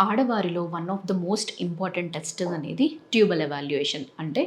ఆడవారిలో one of the most important test అనేది tubal evaluation. అంటే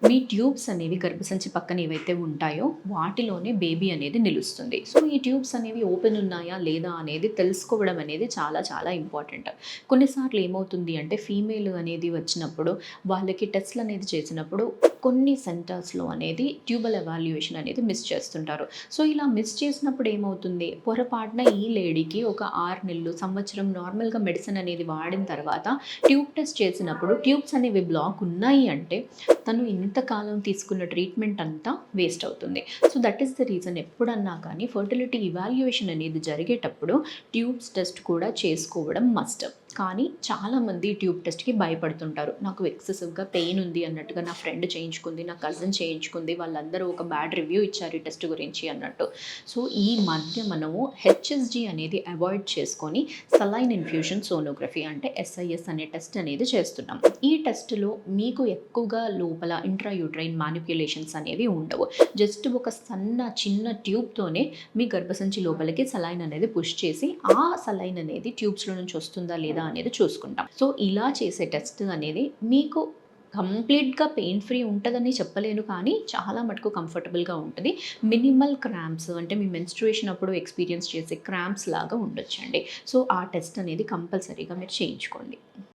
మీ ట్యూబ్స్ అనేవి గర్భసంచి పక్కన ఏవైతే ఉంటాయో వాటిలోనే బేబీ అనేది నిలుస్తుంది. సో ఈ ట్యూబ్స్ అనేవి ఓపెన్ ఉన్నాయా లేదా అనేది తెలుసుకోవడం అనేది చాలా చాలా ఇంపార్టెంట్. కొన్నిసార్లు ఏమవుతుంది అంటే ఫీమేల్ అనేది వచ్చినప్పుడు వాళ్ళకి టెస్ట్లు అనేది చేసినప్పుడు కొన్ని సెంటర్స్లో అనేది ట్యూబల్ ఎవాల్యుయేషన్ అనేది మిస్ చేస్తుంటారు. సో ఇలా మిస్ చేసినప్పుడు ఏమవుతుంది, పొరపాటున ఈ లేడీకి ఒక 6 నెలలు సంవత్సరం నార్మల్గా మెడిసిన్ అనేది వాడిన తర్వాత ట్యూబ్ టెస్ట్ చేసినప్పుడు ట్యూబ్స్ అనేవి బ్లాక్ ఉన్నాయి అంటే తను ఇంతకాలం తీసుకున్న ట్రీట్మెంట్ అంతా వేస్ట్ అవుతుంది. So that is the reason ఎప్పుడన్నా కానీ ఫర్టిలిటీ ఇవాల్యుయేషన్ అనేది జరిగేటప్పుడు ట్యూబ్స్ టెస్ట్ కూడా చేసుకోవడం మస్ట్. కానీ చాలామంది ట్యూబ్ టెస్ట్కి భయపడుతుంటారు. నాకు ఎక్సెసివ్గా పెయిన్ ఉంది అన్నట్టుగా నా ఫ్రెండ్ చేయించుకుంది, నా కజిన్ చేయించుకుంది, వాళ్ళందరూ ఒక బ్యాడ్ రివ్యూ ఇచ్చారు ఈ టెస్ట్ గురించి అన్నట్టు. సో ఈ మధ్య మనము హెచ్ఎస్జి అనేది అవాయిడ్ చేసుకొని సలైన్ ఇన్ఫ్యూషన్ సోనోగ్రఫీ అంటే ఎస్ఐఎస్ అనే టెస్ట్ అనేది చేస్తున్నాం. ఈ టెస్ట్లో మీకు ఎక్కువగా లోపల ఇంట్రాయూట్రైన్ మ్యానిప్యులేషన్స్ అనేవి ఉండవు. జస్ట్ ఒక చిన్న ట్యూబ్తోనే మీ గర్భసంచి లోపలికి సలైన్ అనేది పుష్ చేసి ఆ సలైన్ అనేది ట్యూబ్స్లో నుంచి వస్తుందా లేదా అనేది చూసుకుంటాం. సో ఇలా చేసే టెస్ట్ అనేది మీకు కంప్లీట్గా పెయిన్ ఫ్రీ ఉంటుందని చెప్పలేను, కానీ చాలా మటుకు కంఫర్టబుల్గా ఉంటుంది. మినిమల్ క్రాంప్స్ అంటే మీ మెన్స్ట్రుయేషన్ అప్పుడు ఎక్స్పీరియన్స్ చేసే క్రాంప్స్ లాగా ఉండొచ్చండి. సో ఆ టెస్ట్ అనేది కంపల్సరీగా మీరు చేయించుకోండి.